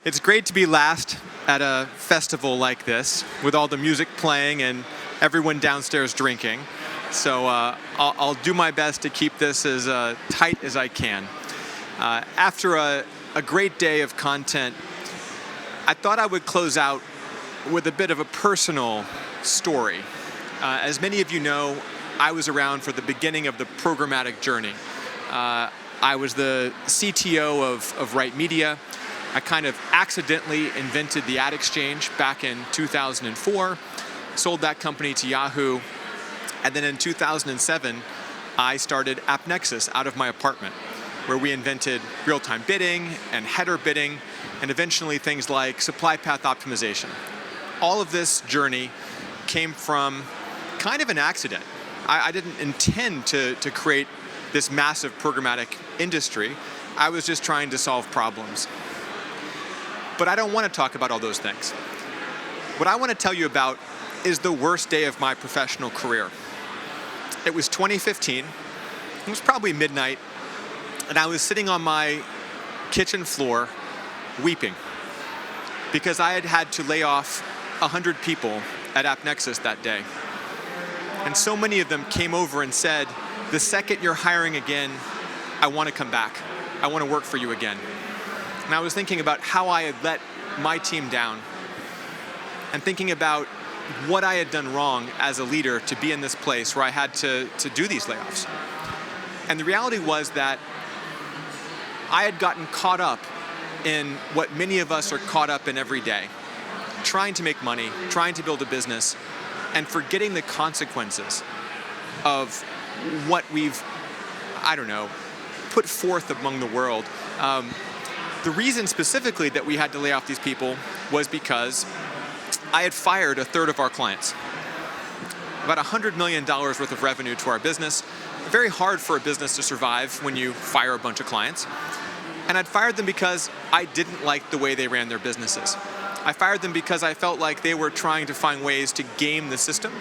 It's great to be last at a festival like this with all the music playing and everyone downstairs drinking. So I'll do my best to keep this as tight as I can. After a great day of content, I thought I would close out with a bit of a personal story. As many of you know, I was around for the beginning of the programmatic journey. I was the CTO of Right Media. I kind of accidentally invented the ad exchange back in 2004, sold that company to Yahoo, and then in 2007, I started AppNexus out of my apartment, where we invented real-time bidding and header bidding, and eventually things like supply path optimization. All of this journey came from kind of an accident. I didn't intend to create this massive programmatic industry. I was just trying to solve problems. But I don't want to talk about all those things. What I want to tell you about is the worst day of my professional career. It was 2015. It was probably midnight, and I was sitting on my kitchen floor weeping because I had had to lay off 100 people at AppNexus that day. And so many of them came over and said, the second you're hiring again, I want to come back. I want to work for you again. And I was thinking about how I had let my team down and thinking about what I had done wrong as a leader to be in this place where I had to do these layoffs. And the reality was that I had gotten caught up in what many of us are caught up in every day, trying to make money, trying to build a business, and forgetting the consequences of what we've, put forth among the world. The reason specifically that we had to lay off these people was because I had fired a third of our clients. About $100 million worth of revenue to our business. Very hard for a business to survive when you fire a bunch of clients. And I'd fired them because I didn't like the way they ran their businesses. I fired them because I felt like they were trying to find ways to game the system.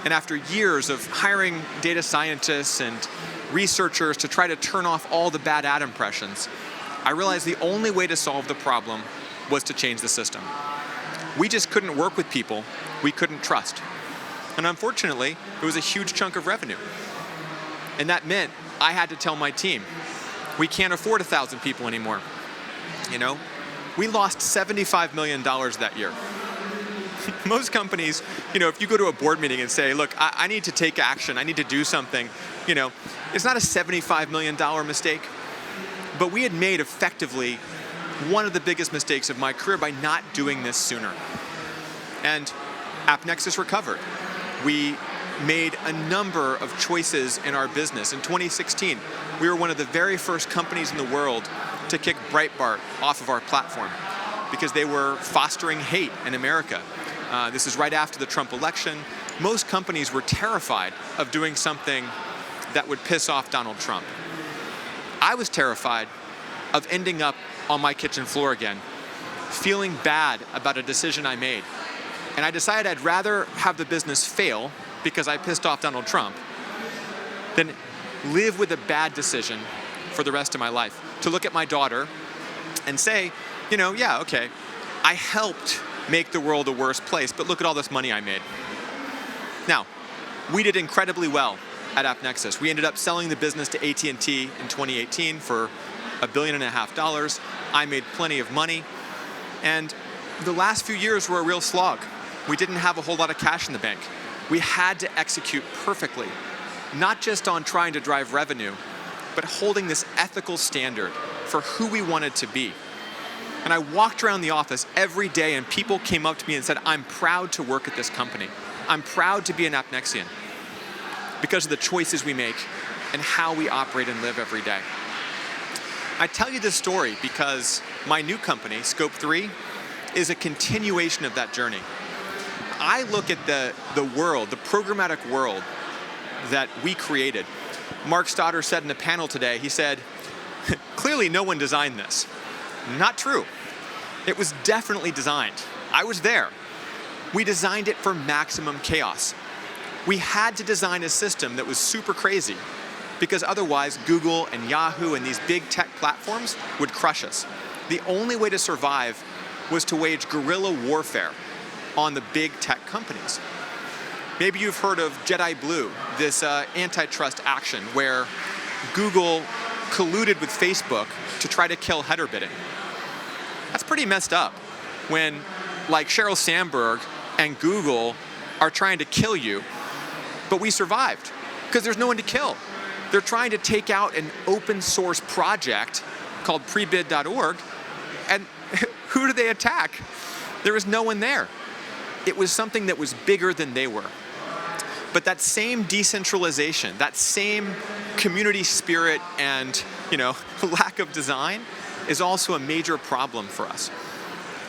And after years of hiring data scientists and researchers to try to turn off all the bad ad impressions, I realized the only way to solve the problem was to change the system. We just couldn't work with people we couldn't trust. And unfortunately, it was a huge chunk of revenue. And that meant I had to tell my team, we can't afford 1,000 people anymore. We lost $75 million that year. Most companies, if you go to a board meeting and say, look, I need to take action, I need to do something, it's not a $75 million mistake. But we had made effectively one of the biggest mistakes of my career by not doing this sooner. And AppNexus recovered. We made a number of choices in our business. In 2016, we were one of the very first companies in the world to kick Breitbart off of our platform because they were fostering hate in America. This is right after the Trump election. Most companies were terrified of doing something that would piss off Donald Trump. I was terrified of ending up on my kitchen floor again, feeling bad about a decision I made. And I decided I'd rather have the business fail because I pissed off Donald Trump than live with a bad decision for the rest of my life. To look at my daughter and say, I helped make the world a worse place, but look at all this money I made. Now, we did incredibly well at AppNexus. We ended up selling the business to AT&T in 2018 for $1.5 billion. I made plenty of money. And the last few years were a real slog. We didn't have a whole lot of cash in the bank. We had to execute perfectly, not just on trying to drive revenue, but holding this ethical standard for who we wanted to be. And I walked around the office every day and people came up to me and said, I'm proud to work at this company. I'm proud to be an AppNexian because of the choices we make and how we operate and live every day. I tell you this story because my new company, Scope 3, is a continuation of that journey. I look at the world, the programmatic world that we created. Mark Stoddard said in a panel today, he said, clearly no one designed this. Not true. It was definitely designed. I was there. We designed it for maximum chaos. We had to design a system that was super crazy because otherwise Google and Yahoo and these big tech platforms would crush us. the only way to survive was to wage guerrilla warfare on the big tech companies. Maybe you've heard of Jedi Blue, this antitrust action where Google colluded with Facebook to try to kill header bidding. That's pretty messed up when, like, Sheryl Sandberg and Google are trying to kill you, but we survived because there's no one to kill. They're trying to take out an open source project called prebid.org, and who do they attack? There was no one there. It was something that was bigger than they were. But that same decentralization, that same community spirit and, lack of design is also a major problem for us.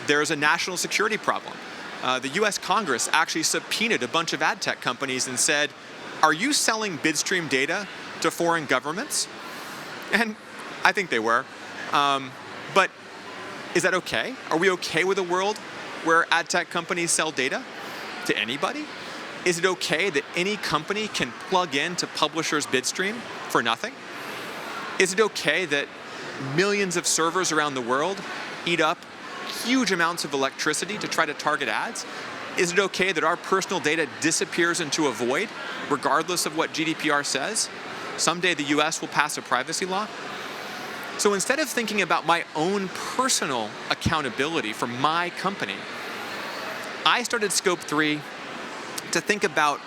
There's a national security problem. The US Congress actually subpoenaed a bunch of ad tech companies and said, are you selling bidstream data to foreign governments? And I think they were. But is that okay? Are we okay with a world where ad tech companies sell data to anybody? Is it okay that any company can plug into publishers' bidstream for nothing? Is it okay that millions of servers around the world eat up huge amounts of electricity to try to target ads? Is it okay that our personal data disappears into a void, regardless of what GDPR says? Someday the US will pass a privacy law. So instead of thinking about my own personal accountability for my company, I started Scope 3 to think about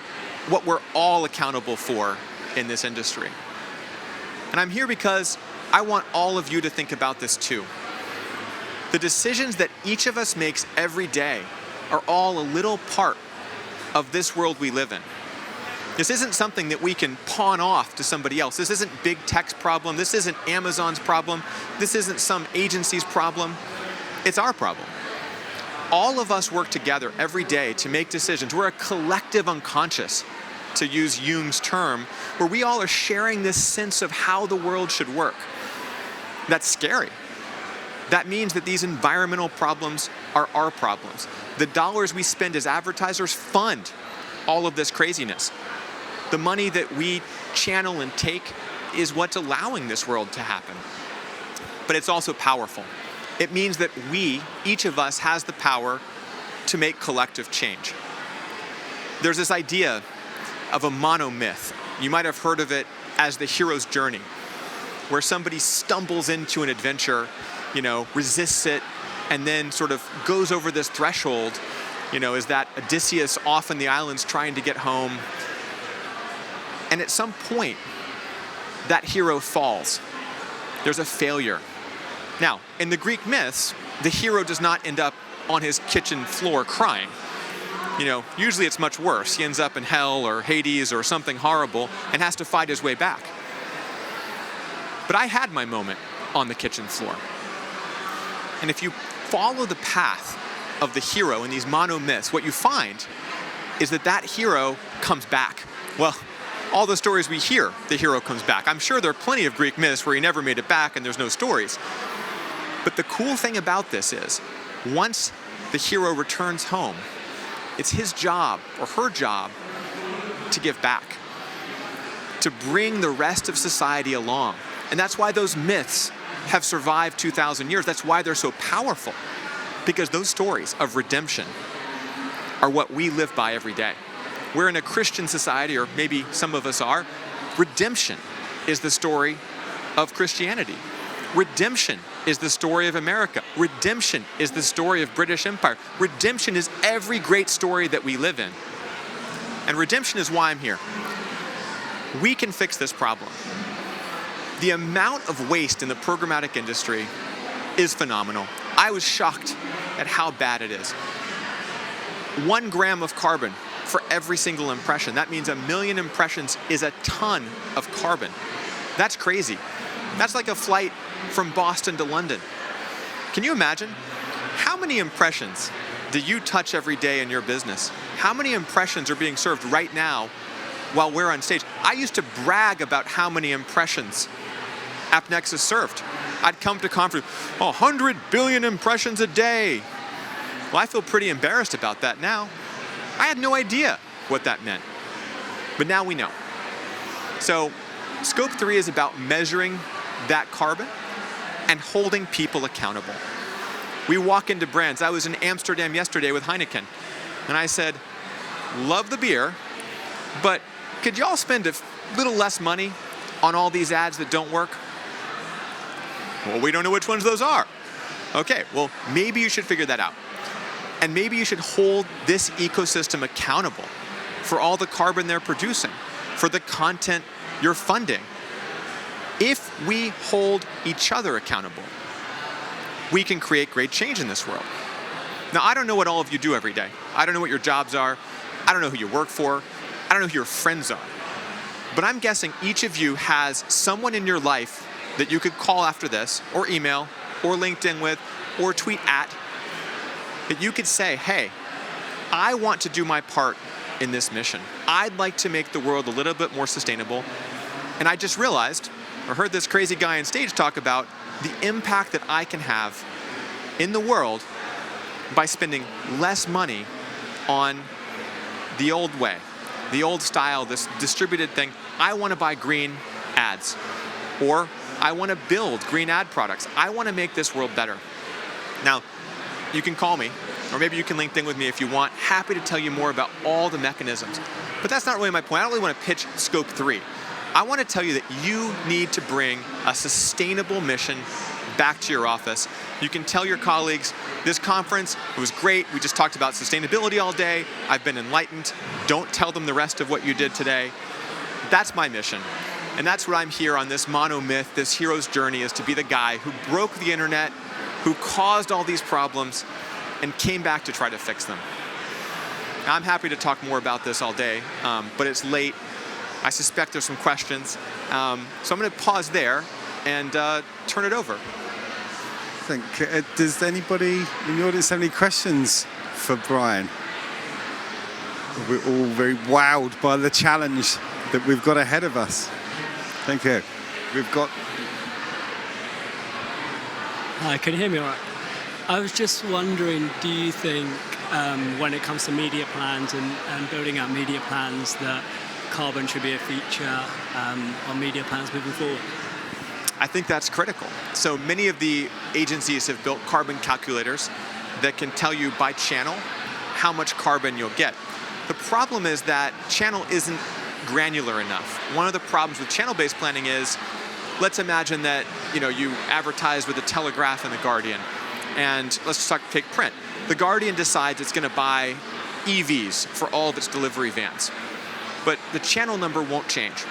what we're all accountable for in this industry. And I'm here because I want all of you to think about this too. The decisions that each of us makes every day are all a little part of this world we live in. This isn't something that we can pawn off to somebody else. This isn't big tech's problem. This isn't Amazon's problem. This isn't some agency's problem. It's our problem. All of us work together every day to make decisions. We're a collective unconscious, to use Jung's term, where we all are sharing this sense of how the world should work. That's scary. That means that these environmental problems are our problems. The dollars we spend as advertisers fund all of this craziness. The money that we channel and take is what's allowing this world to happen. But it's also powerful. It means that each of us has the power to make collective change. There's this idea of a monomyth. You might have heard of it as the hero's journey, where somebody stumbles into an adventure, resists it, and then sort of goes over this threshold, is that Odysseus off in the islands trying to get home. And at some point, that hero falls. There's a failure. Now, in the Greek myths, the hero does not end up on his kitchen floor crying. Usually it's much worse. He ends up in hell or Hades or something horrible and has to fight his way back. But I had my moment on the kitchen floor. And if you follow the path of the hero in these monomyths, what you find is that hero comes back. Well, all the stories we hear, the hero comes back. I'm sure there are plenty of Greek myths where he never made it back and there's no stories. But the cool thing about this is, once the hero returns home, it's his job or her job to give back, to bring the rest of society along. And that's why those myths have survived 2,000 years. That's why they're so powerful, because those stories of redemption are what we live by every day. We're in a Christian society, or maybe some of us are. Redemption is the story of Christianity. Redemption is the story of America. Redemption is the story of British Empire. Redemption is every great story that we live in. And redemption is why I'm here. We can fix this problem. The amount of waste in the programmatic industry is phenomenal. I was shocked at how bad it is. 1 gram of carbon for every single impression. That means 1 million impressions is a ton of carbon. That's crazy. That's like a flight from Boston to London. Can you imagine? How many impressions do you touch every day in your business? How many impressions are being served right now while we're on stage? I used to brag about how many impressions AppNexus served. I'd come to conference, 100 billion impressions a day. Well, I feel pretty embarrassed about that now. I had no idea what that meant. But now we know. So Scope 3 is about measuring that carbon and holding people accountable. We walk into brands. I was in Amsterdam yesterday with Heineken, and I said, love the beer, but could y'all spend a little less money on all these ads that don't work? Well, we don't know which ones those are. Okay, well, maybe you should figure that out. And maybe you should hold this ecosystem accountable for all the carbon they're producing, for the content you're funding. If we hold each other accountable, we can create great change in this world. Now, I don't know what all of you do every day. I don't know what your jobs are. I don't know who you work for. I don't know who your friends are. But I'm guessing each of you has someone in your life that you could call after this, or email, or LinkedIn with, or tweet at, that you could say, hey, I want to do my part in this mission. I'd like to make the world a little bit more sustainable. And I just realized, or heard this crazy guy on stage talk about the impact that I can have in the world by spending less money on the old way, the old style, this distributed thing. I want to buy green ads, or I want to build green ad products. I want to make this world better. Now, you can call me, or maybe you can LinkedIn with me if you want. Happy to tell you more about all the mechanisms. But that's not really my point. I don't really want to pitch Scope 3. I want to tell you that you need to bring a sustainable mission back to your office. You can tell your colleagues, this conference, it was great. We just talked about sustainability all day. I've been enlightened. Don't tell them the rest of what you did today. That's my mission. And that's what I'm here on this monomyth, this hero's journey, is to be the guy who broke the internet, who caused all these problems, and came back to try to fix them. Now, I'm happy to talk more about this all day, but it's late. I suspect there's some questions. So I'm going to pause there and turn it over. Does anybody in the audience have any questions for Brian? We're all very wowed by the challenge that we've got ahead of us. Thank you. We've got... Hi, can you hear me all right? I was just wondering, do you think when it comes to media plans and building out media plans that carbon should be a feature on media plans moving forward? I think that's critical. So many of the agencies have built carbon calculators that can tell you by channel how much carbon you'll get. The problem is that channel isn't granular enough. One of the problems with channel-based planning is, let's imagine that you advertise with the Telegraph and the Guardian, and let's just take print. The Guardian decides it's going to buy EVs for all of its delivery vans, but the channel number won't change.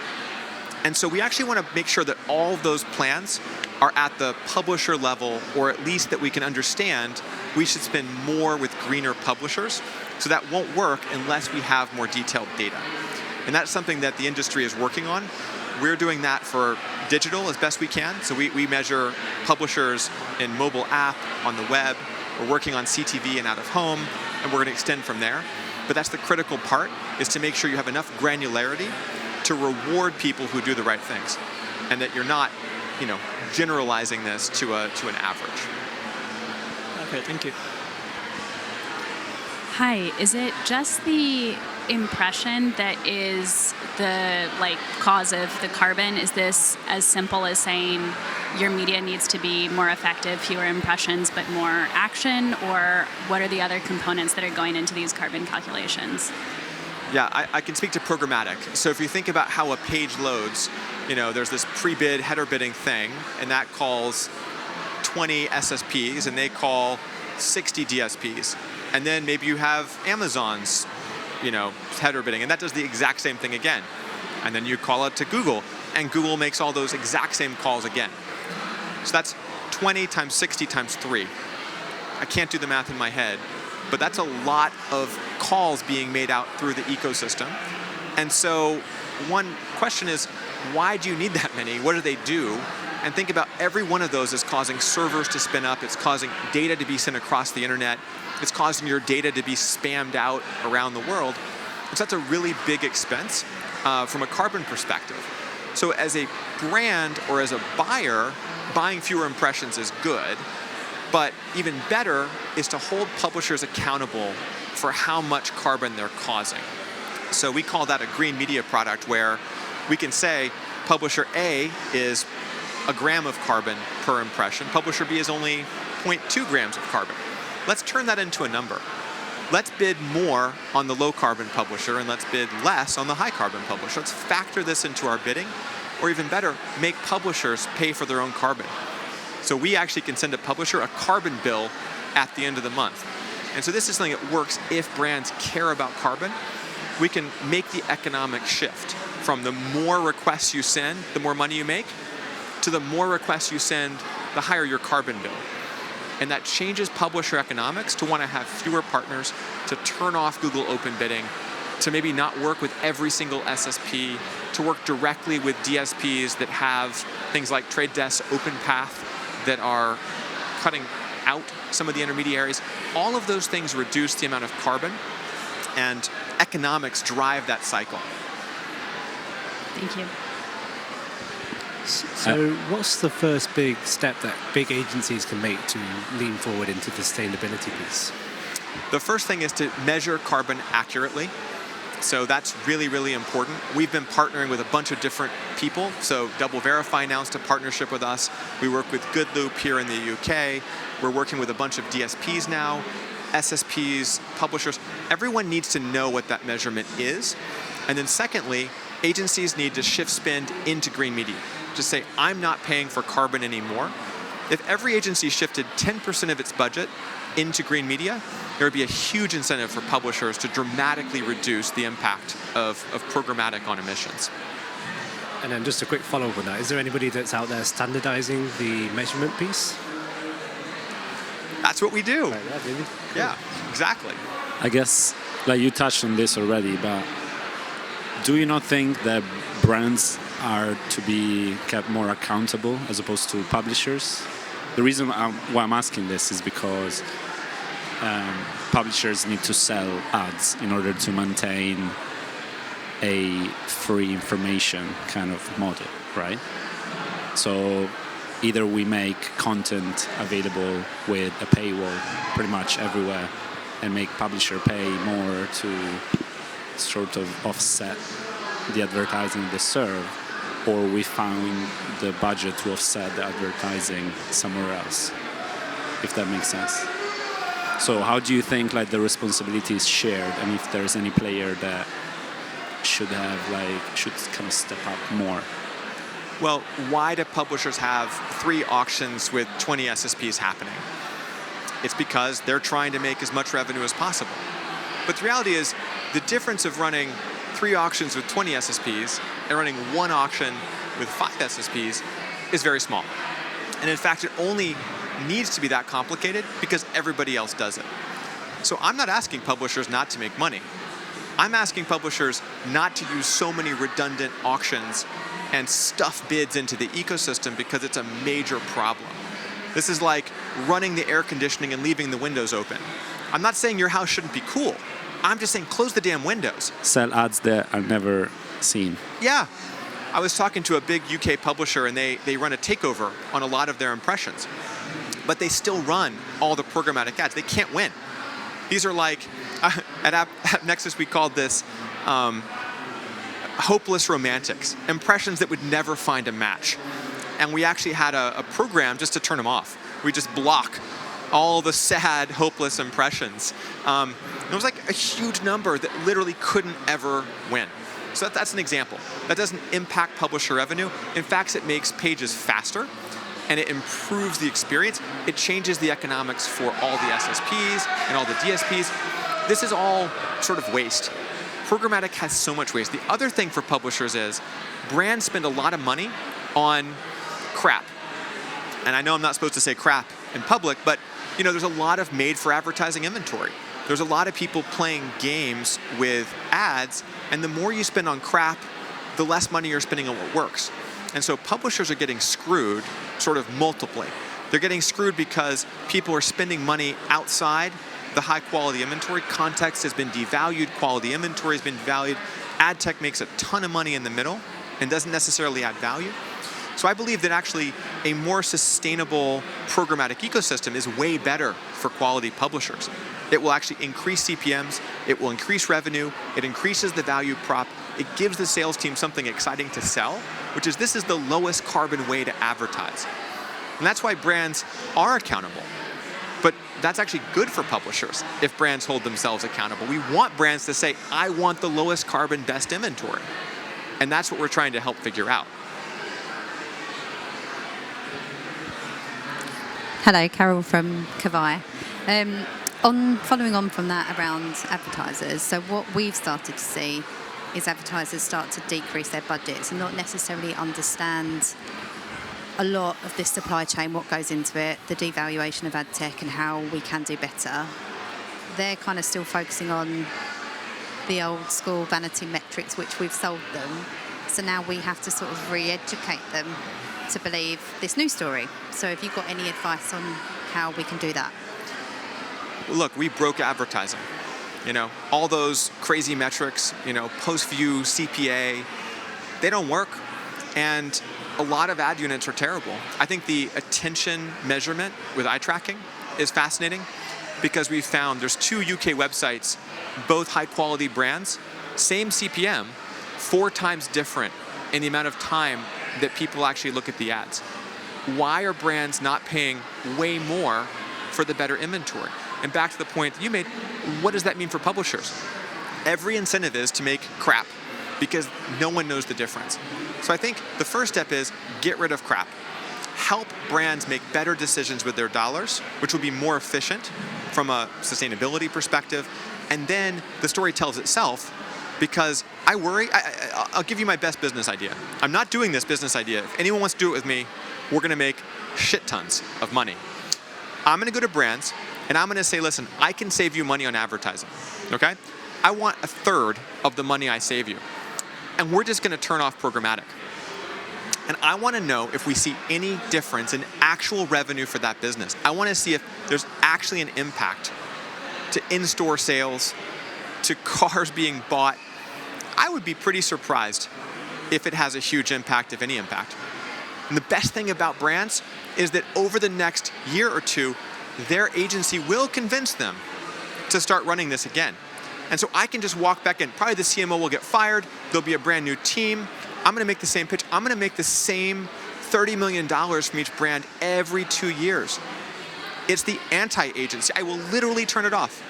And so we actually want to make sure that all of those plans are at the publisher level, or at least that we can understand we should spend more with greener publishers. So that won't work unless we have more detailed data. And that's something that the industry is working on. We're doing that for digital as best we can. So we measure publishers in mobile app, on the web. We're working on CTV and out of home, and we're going to extend from there. But that's the critical part, is to make sure you have enough granularity to reward people who do the right things, and that you're not, generalizing this to an average. Okay, thank you. Hi, is it just the impression that is the cause of the carbon? Is this as simple as saying your media needs to be more effective, fewer impressions, but more action? Or what are the other components that are going into these carbon calculations? Yeah, I can speak to programmatic. So if you think about how a page loads, there's this pre-bid header bidding thing, and that calls 20 SSPs, and they call 60 DSPs. And then maybe you have Amazon's, header bidding, and that does the exact same thing again. And then you call it to Google, and Google makes all those exact same calls again. So that's 20 times 60 times 3. I can't do the math in my head, but that's a lot of calls being made out through the ecosystem. And so one question is, why do you need that many? What do they do? And think about every one of those is causing servers to spin up. It's causing data to be sent across the internet. It's causing your data to be spammed out around the world. So that's a really big expense from a carbon perspective. So as a brand or as a buyer, buying fewer impressions is good. But even better is to hold publishers accountable for how much carbon they're causing. So we call that a green media product, where we can say publisher A is a gram of carbon per impression. Publisher B is only 0.2 grams of carbon. Let's turn that into a number. Let's bid more on the low carbon publisher and let's bid less on the high carbon publisher. Let's factor this into our bidding, or even better, make publishers pay for their own carbon. So we actually can send a publisher a carbon bill at the end of the month. And so this is something that works if brands care about carbon. We can make the economic shift from the more requests you send, the more money you make, to the more requests you send, the higher your carbon bill. And that changes publisher economics to want to have fewer partners, to turn off Google Open Bidding, to maybe not work with every single SSP, to work directly with DSPs that have things like Trade Desk OpenPath that are cutting out some of the intermediaries. All of those things reduce the amount of carbon, and economics drive that cycle. Thank you. So what's the first big step that big agencies can make to lean forward into the sustainability piece? The first thing is to measure carbon accurately. So that's really, really important. We've been partnering with a bunch of different people. So Double Verify announced a partnership with us. We work with Goodloop here in the UK. We're working with a bunch of DSPs now, SSPs, publishers. Everyone needs to know what that measurement is. And then secondly, agencies need to shift spend into green media. Just say, I'm not paying for carbon anymore. If every agency shifted 10% of its budget into green media, there would be a huge incentive for publishers to dramatically reduce the impact of programmatic on emissions. And then just a quick follow-up on that. Is there anybody that's out there standardizing the measurement piece? That's what we do. Right, yeah, really? Cool. Yeah, exactly. I guess, like you touched on this already, but do you not think that brands are to be kept more accountable as opposed to publishers? The reason why I'm asking this is because publishers need to sell ads in order to maintain a free information kind of model, right? So either we make content available with a paywall pretty much everywhere and make publisher pay more to sort of offset the advertising they serve, or we found the budget to offset the advertising somewhere else, if that makes sense. So how do you think like the responsibility is shared, and if there's any player that should kind of step up more? Well, why do publishers have 3 auctions with 20 SSPs happening? It's because they're trying to make as much revenue as possible. But the reality is, the difference of running 3 auctions with 20 SSPs and running 1 auction with 5 SSPs is very small. And in fact, it only needs to be that complicated because everybody else does it. So I'm not asking publishers not to make money. I'm asking publishers not to use so many redundant auctions and stuff bids into the ecosystem because it's a major problem. This is like running the air conditioning and leaving the windows open. I'm not saying your house shouldn't be cool. I'm just saying close the damn windows. Sell ads that are never seen. Yeah. I was talking to a big UK publisher and they run a takeover on a lot of their impressions. But they still run all the programmatic ads. They can't win. These are like, at Nexus we called this hopeless romantics, impressions that would never find a match. And we actually had a program just to turn them off. We just block all the sad, hopeless impressions. It was like a huge number that literally couldn't ever win. So that's an example. That doesn't impact publisher revenue. In fact, it makes pages faster and it improves the experience. It changes the economics for all the SSPs and all the DSPs. This is all sort of waste. Programmatic has so much waste. The other thing for publishers is brands spend a lot of money on crap. And I know I'm not supposed to say crap in public, but there's a lot of made for advertising inventory. There's a lot of people playing games with ads, and the more you spend on crap, the less money you're spending on what works. And so publishers are getting screwed sort of multiply. They're getting screwed because people are spending money outside the high quality inventory. Context has been devalued, quality inventory has been devalued. Ad tech makes a ton of money in the middle and doesn't necessarily add value. So I believe that actually a more sustainable programmatic ecosystem is way better for quality publishers. It will actually increase CPMs, it will increase revenue, it increases the value prop, it gives the sales team something exciting to sell, which is this is the lowest carbon way to advertise. And that's why brands are accountable. But that's actually good for publishers if brands hold themselves accountable. We want brands to say, I want the lowest carbon, best inventory. And that's what we're trying to help figure out. Hello, Carol from Kavai. Following on from that around advertisers, so what we've started to see is advertisers start to decrease their budgets and not necessarily understand a lot of this supply chain, what goes into it, the devaluation of ad tech and how we can do better. They're kind of still focusing on the old school vanity metrics, which we've sold them. So now we have to sort of re-educate them to believe this new story. So if you've got any advice on how we can do that? Look, we broke advertising. All those crazy metrics, post-view, CPA, they don't work. And a lot of ad units are terrible. I think the attention measurement with eye tracking is fascinating because we've found there's 2 UK websites, both high-quality brands, same CPM, 4 times different in the amount of time that people actually look at the ads. Why are brands not paying way more for the better inventory? And back to the point that you made, what does that mean for publishers? Every incentive is to make crap because no one knows the difference. So I think the first step is get rid of crap. Help brands make better decisions with their dollars, which will be more efficient from a sustainability perspective. And then the story tells itself because I worry, I'll give you my best business idea. I'm not doing this business idea. If anyone wants to do it with me, we're going to make shit tons of money. I'm going to go to brands and I'm going to say, listen, I can save you money on advertising, okay? I want 1/3 of the money I save you. And we're just going to turn off programmatic. And I want to know if we see any difference in actual revenue for that business. I want to see if there's actually an impact to in-store sales, to cars being bought. I would be pretty surprised if it has a huge impact, if any impact. And the best thing about brands is that over the next year or two, their agency will convince them to start running this again. And so I can just walk back in. Probably the CMO will get fired. There'll be a brand new team. I'm going to make the same pitch. I'm going to make the same $30 million from each brand every 2 years. It's the anti-agency. I will literally turn it off.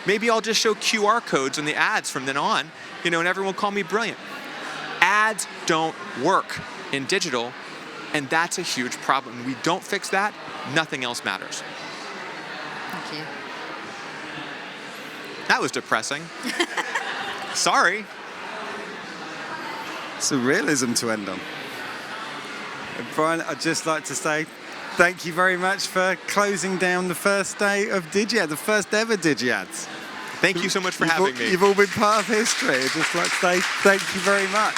Maybe I'll just show QR codes on the ads from then on, and everyone will call me brilliant. Ads don't work in digital, and that's a huge problem. When we don't fix that, nothing else matters. Thank you. That was depressing. Sorry. It's a realism to end on. And Brian, I'd just like to say thank you very much for closing down the first day of DigiAds, the first ever DigiAds. Thank you so much for having me. You've all been part of history. I'd just like to say thank you very much.